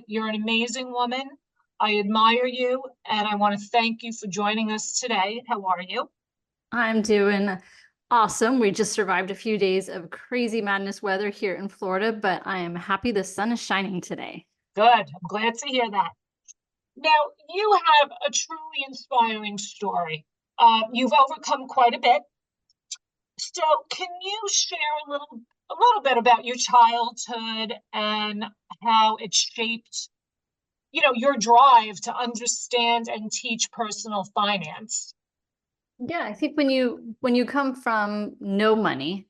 You're an amazing woman. I admire you, and I want to thank you for joining us today. How are you? I'm doing awesome. We just survived a few days of crazy madness weather here in Florida, but I am happy the sun is shining today. Good. I'm glad to hear that. Now, you have a truly inspiring story. You've overcome quite a bit. So, can you share a little bit about your childhood and how it shaped, your drive to understand and teach personal finance? Yeah, I think when you come from no money,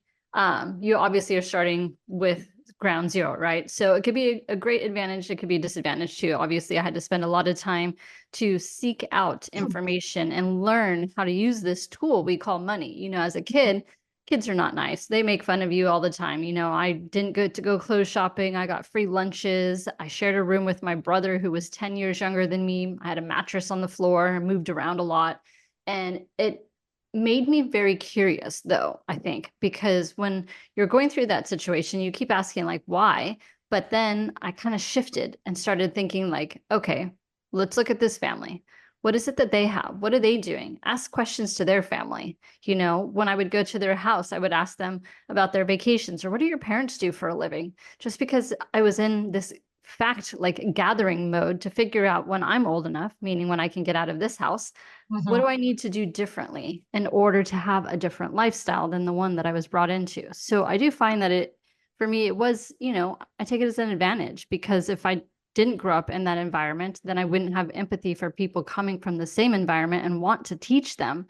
you obviously are starting with ground zero, right? So it could be a great advantage, it could be a disadvantage too. Obviously, I had to spend a lot of time to seek out information and learn how to use this tool we call money. As a kid, kids are not nice. They make fun of you all the time. I didn't get to go clothes shopping. I got free lunches. I shared a room with my brother who was 10 years younger than me. I had a mattress on the floor, moved around a lot. And it made me very curious, though, I think, because when you're going through that situation, you keep asking, like, why? But then I kind of shifted and started thinking, like, okay, let's look at this family. What is it that they have? What are they doing? Ask questions to their family. When I would go to their house, I would ask them about their vacations or what do your parents do for a living? Just because I was in this fact like gathering mode to figure out when I'm old enough, meaning when I can get out of this house, what do Mhm. I need to do differently in order to have a different lifestyle than the one that I was brought into? So I do find that for me, it was, I take it as an advantage because if I didn't grow up in that environment, then I wouldn't have empathy for people coming from the same environment and want to teach them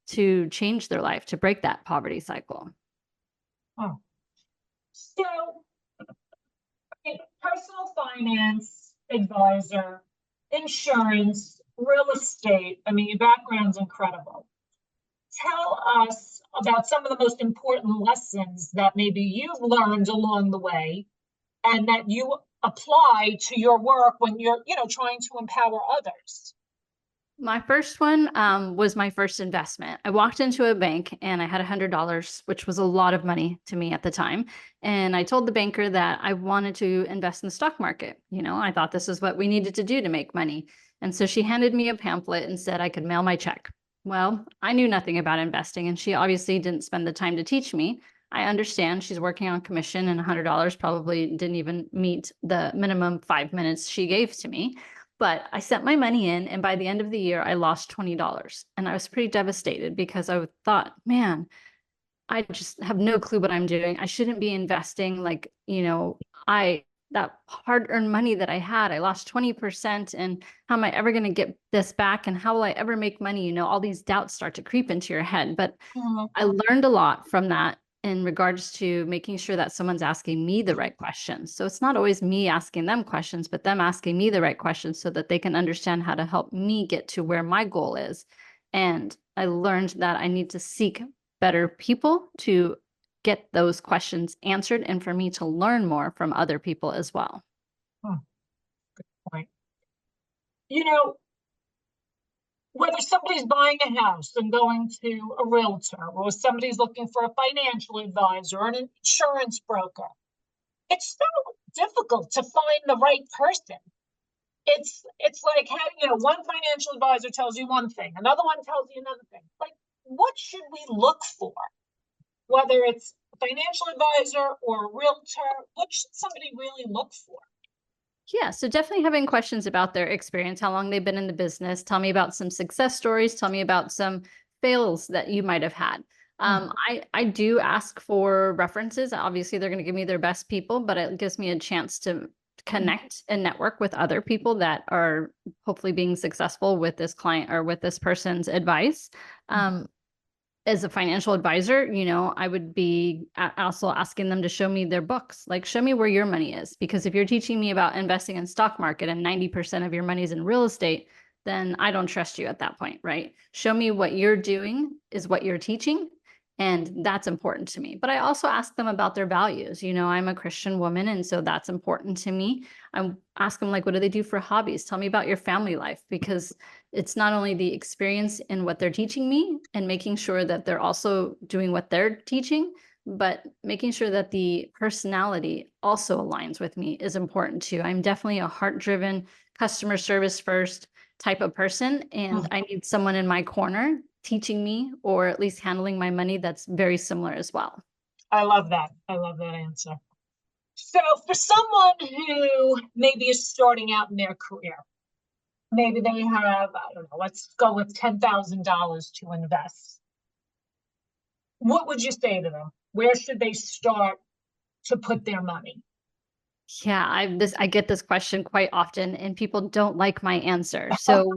to change their life, to break that poverty cycle. Oh. So, personal finance advisor, insurance, real estate. I mean, your background's incredible. Tell us about some of the most important lessons that maybe you've learned along the way and that you apply to your work when you're, trying to empower others. My first one was my first investment. I walked into a bank and I had $100, which was a lot of money to me at the time. And I told the banker that I wanted to invest in the stock market. I thought this is what we needed to do to make money. And so she handed me a pamphlet and said I could mail my check. Well, I knew nothing about investing, and she obviously didn't spend the time to teach me. I understand she's working on commission, and $100 probably didn't even meet the minimum 5 minutes she gave to me. But I sent my money in, and by the end of the year, I lost $20. And I was pretty devastated because I thought, man, I just have no clue what I'm doing. I shouldn't be investing. Like, that hard earned money that I had, I lost 20%. And how am I ever going to get this back? And how will I ever make money? All these doubts start to creep into your head. But Mhm. I learned a lot from that in regards to making sure that someone's asking me the right questions. So it's not always me asking them questions, but them asking me the right questions so that they can understand how to help me get to where my goal is. And I learned that I need to seek better people to get those questions answered and for me to learn more from other people as well. Hmm, point. You know, whether somebody's buying a house and going to a realtor, or somebody's looking for a financial advisor or an insurance broker, it's so difficult to find the right person. It's like having, one financial advisor tells you one thing, another one tells you another thing. Like, what should we look for? Whether it's a financial advisor or a realtor, what should somebody really look for? Yeah, so definitely having questions about their experience, how long they've been in the business. Tell me about some success stories. Tell me about some fails that you might have had. Mhm. I do ask for references. Obviously, they're going to give me their best people, but it gives me a chance to connect and network with other people that are hopefully being successful with this client or with this person's advice. Um, as a financial advisor, I would be also asking them to show me their books. Like, show me where your money is. Because if you're teaching me about investing in stock market and 90% of your money is in real estate, then I don't trust you at that point, right? Show me what you're doing is what you're teaching. And that's important to me. But I also ask them about their values. I'm a Christian woman, and so that's important to me. I ask them, like, what do they do for hobbies? Tell me about your family life, because it's not only the experience in what they're teaching me and making sure that they're also doing what they're teaching, but making sure that the personality also aligns with me is important too. I'm definitely a heart-driven, customer service first type of person, and I need someone in my corner teaching me or at least handling my money that's very similar as well. I love that. I love that answer. So for someone who maybe is starting out in their career, maybe they have, I don't know, let's go with $10,000 to invest. What would you say to them? Where should they start to put their money? Yeah, I get this question quite often and people don't like my answer. So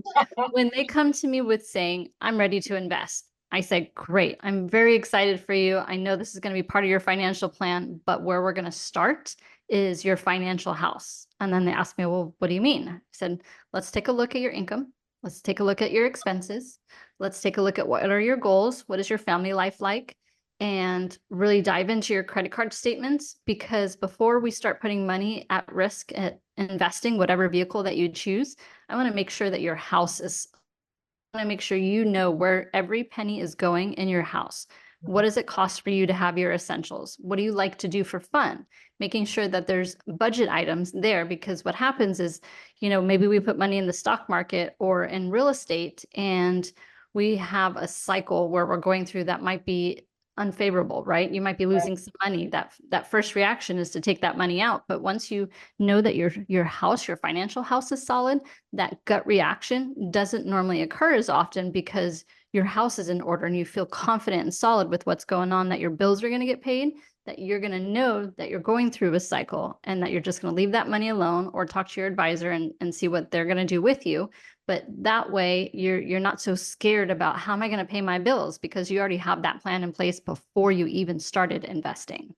when they come to me with saying, "I'm ready to invest," I say, "Great. I'm very excited for you. I know this is going to be part of your financial plan, but where we're going to start is your financial house." And then they ask me, "Well, what do you mean?" I said, "Let's take a look at your income. Let's take a look at your expenses. Let's take a look at what are your goals? What is your family life like? And really dive into your credit card statements, because before we start putting money at risk at investing, whatever vehicle that you choose, I want to make sure that your house is, I want to make sure you know where every penny is going in your house. What does it cost for you to have your essentials? What do you like to do for fun? Making sure that there's budget items there, because what happens is, maybe we put money in the stock market or in real estate, and we have a cycle where we're going through that might be unfavorable, right? You might be losing some money. That first reaction is to take that money out. But once you know that your house, your financial house is solid, that gut reaction doesn't normally occur as often, because your house is in order and you feel confident and solid with what's going on, that your bills are going to get paid, that you're going to know that you're going through a cycle and that you're just going to leave that money alone or talk to your advisor and see what they're going to do with you. But that way you're not so scared about, how am I going to pay my bills? Because you already have that plan in place before you even started investing.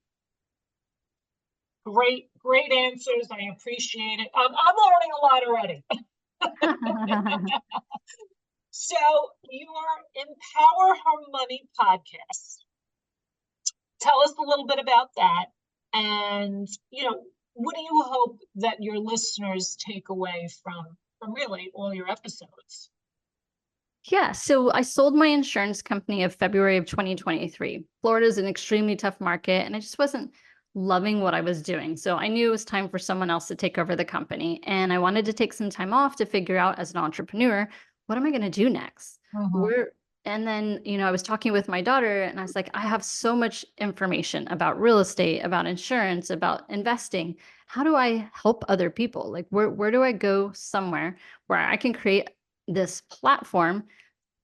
Great, great answers. I appreciate it. I'm learning a lot already. So your Empower Her Money podcast. Tell us a little bit about that. And, what do you hope that your listeners take away from really all your episodes? Yeah, so I sold my insurance company of February of 2023. Florida is an extremely tough market, and I just wasn't loving what I was doing. So I knew it was time for someone else to take over the company. And I wanted to take some time off to figure out, as an entrepreneur, what am I going to do next? Mhm. Where and then, I was talking with my daughter and I was like, I have so much information about real estate, about insurance, about investing. How do I help other people? Like, where do I go somewhere where I can create this platform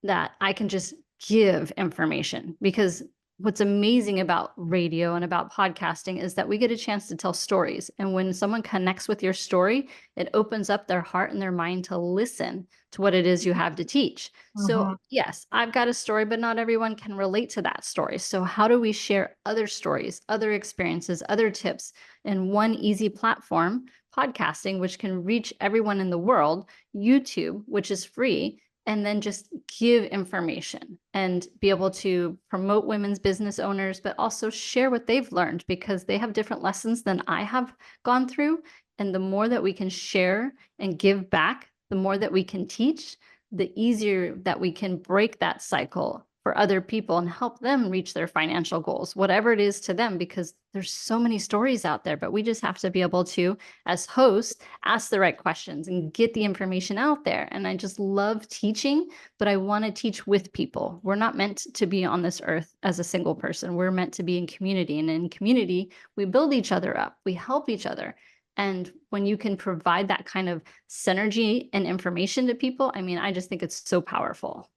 that I can just give information? Because what's amazing about radio and about podcasting is that we get a chance to tell stories. And when someone connects with your story, it opens up their heart and their mind to listen to what it is you have to teach. So, Mhm. yes, I've got a story, but not everyone can relate to that story. So, how do we share other stories, other experiences, other tips in one easy platform, podcasting, which can reach everyone in the world, YouTube, which is free, and then just give information and be able to promote women's business owners, but also share what they've learned, because they have different lessons than I have gone through. And the more that we can share and give back, the more that we can teach, the easier that we can break that cycle for other people and help them reach their financial goals, whatever it is to them, because there's so many stories out there. But we just have to be able to, as hosts, ask the right questions and get the information out there. And I just love teaching, but I want to teach with people. We're not meant to be on this earth as a single person. We're meant to be in community. And in community, we build each other up, we help each other. And when you can provide that kind of synergy and information to people, I mean, I just think it's so powerful.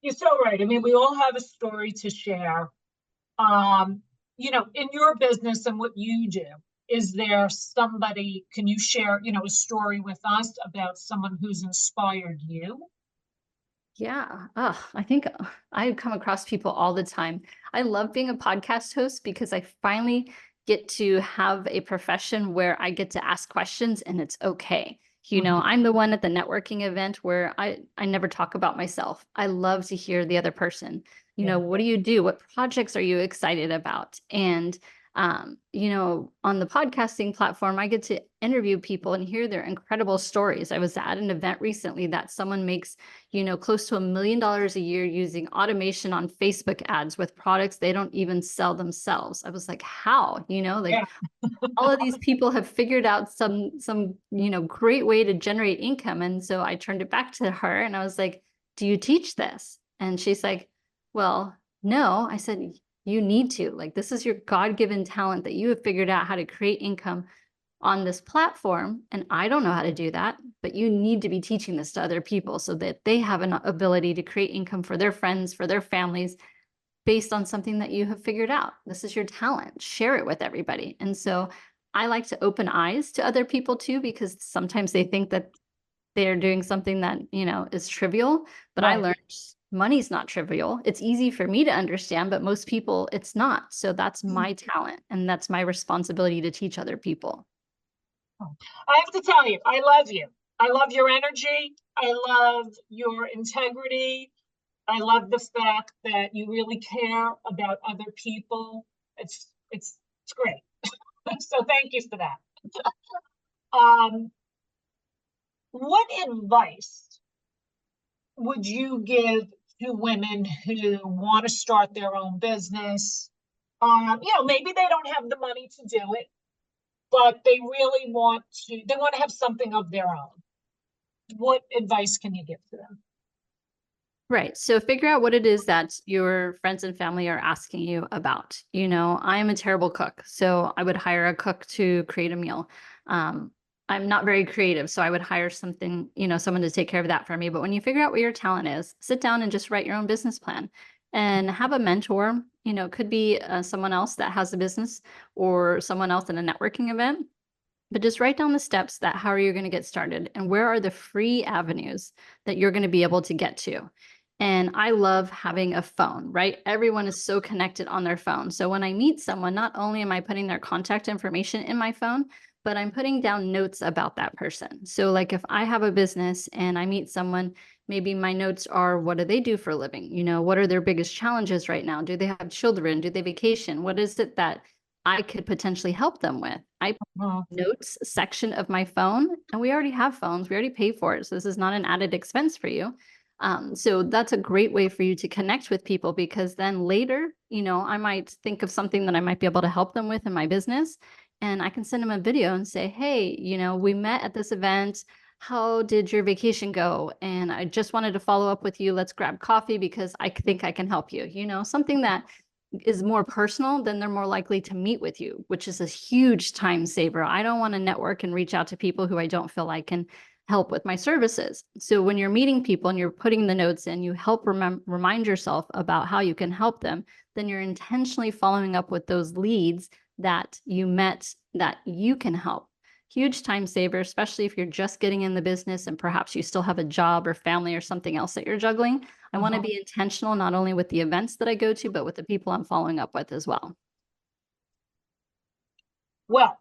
You're so right. I mean, we all have a story to share. Um, in your business and what you do, is there somebody, can you share, a story with us about someone who's inspired you? Yeah. I think I come across people all the time. I love being a podcast host because I finally get to have a profession where I get to ask questions and it's okay. Mhm. I'm the one at the networking event where I never talk about myself. I love to hear the other person. Yeah. What do you do? What projects are you excited about? And You know, on the podcasting platform, I get to interview people and hear their incredible stories. I was at an event recently that someone makes, you know, close to $1 million a year using automation on Facebook ads with products they don't even sell themselves. I was like, how? You know, like Yeah. all of these people have figured out some, you know, great way to generate income. And so I turned it back to her and I was like, do you teach this? And she's like, well, no. I said, you need to. Like, this is your God-given talent that you have figured out how to create income on this platform. And I don't know how to do that, but you need to be teaching this to other people so that they have an ability to create income for their friends, for their families, based on something that you have figured out. This is your talent. Share it with everybody. And so I like to open eyes to other people too, because sometimes they think that they're doing something that, you know, is trivial. But I Right. learned money's not trivial. It's easy for me to understand, but most people it's not. So that's my talent and that's my responsibility to teach other people. I have to tell you, I love you. I love your energy. I love your integrity. I love the fact that you really care about other people. It's great. So thank you for that. Um, what advice would you give to women who want to start their own business? You know, maybe they don't have the money to do it, but they really they want to have something of their own. What advice can you give to them? Right. So figure out what it is that your friends and family are asking you about. You know, I am a terrible cook, so I would hire a cook to create a meal. Um, I'm not very creative, so I would hire something, you know, someone to take care of that for me. But when you figure out what your talent is, sit down and just write your own business plan and have a mentor. You know, it could be someone else that has a business or someone else in a networking event, but just write down the steps that how are you going to get started and where are the free avenues that you're going to be able to get to. And I love having a phone, right? Everyone is so connected on their phone. So when I meet someone, not only am I putting their contact information in my phone, but I'm putting down notes about that person. So like if I have a business and I meet someone, maybe my notes are what do they do for a living? You know, what are their biggest challenges right now? Do they have children? Do they vacation? What is it that I could potentially help them with? I Mhm. notes section of my phone, and we already have phones. We already pay for it. So this is not an added expense for you. So that's a great way for you to connect with people because then later, you know, I might think of something that I might be able to help them with in my business. And I can send them a video and say, hey, you know, we met at this event. How did your vacation go? And I just wanted to follow up with you. Let's grab coffee because I think I can help you. You know, something that is more personal, then they're more likely to meet with you, which is a huge time saver. I don't want to network and reach out to people who I don't feel I can help with my services. So when you're meeting people and you're putting the notes in, you help remind yourself about how you can help them, then you're intentionally following up with those leads that you met that you can help. Huge time saver, especially if you're just getting in the business and perhaps you still have a job or family or something else that you're juggling. I want to Mhm. be intentional, not only with the events that I go to, but with the people I'm following up with as well. Well,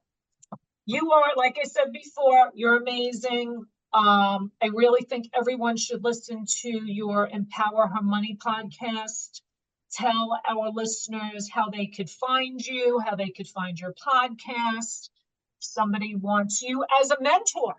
you are, like I said before, you're amazing. I really think everyone should listen to your Empower Her Money podcast. Tell our listeners how they could find you, how they could find your podcast. If somebody wants you as a mentor,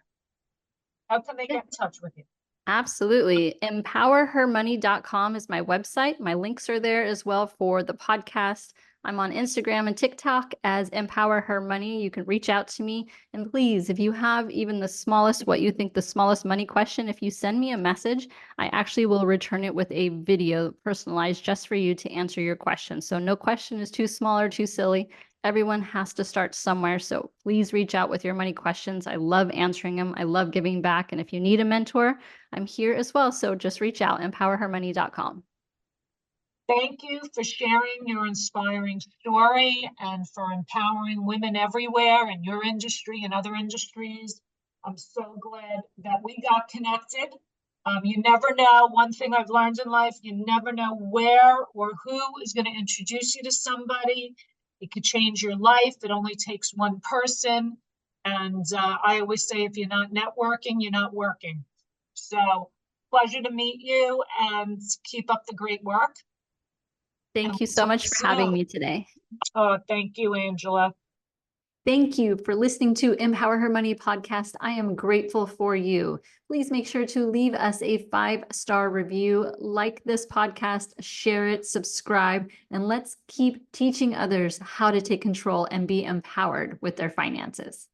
how can they Yeah. get in touch with you? Absolutely. Empowerhermoney.com is my website. My links are there as well for the podcast. I'm on Instagram and TikTok as Empower Her Money. You can reach out to me. And please, if you have even the smallest, what you think the smallest money question, if you send me a message, I actually will return it with a video personalized just for you to answer your question. So no question is too small or too silly. Everyone has to start somewhere. So please reach out with your money questions. I love answering them. I love giving back. And if you need a mentor, I'm here as well. So just reach out, empowerhermoney.com. Thank you for sharing your inspiring story and for empowering women everywhere in your industry and other industries. I'm so glad that we got connected. You never know. One thing I've learned in life, you never know where or who is going to introduce you to somebody. It could change your life. It only takes one person. And I always say, if you're not networking, you're not working. So, pleasure to meet you and keep up the great work. Thank you so much for having me today. Thank you, Angela. Thank you for listening to Empower Her Money podcast. I am grateful for you. Please make sure to leave us a 5-star review, like this podcast, share it, subscribe, and let's keep teaching others how to take control and be empowered with their finances.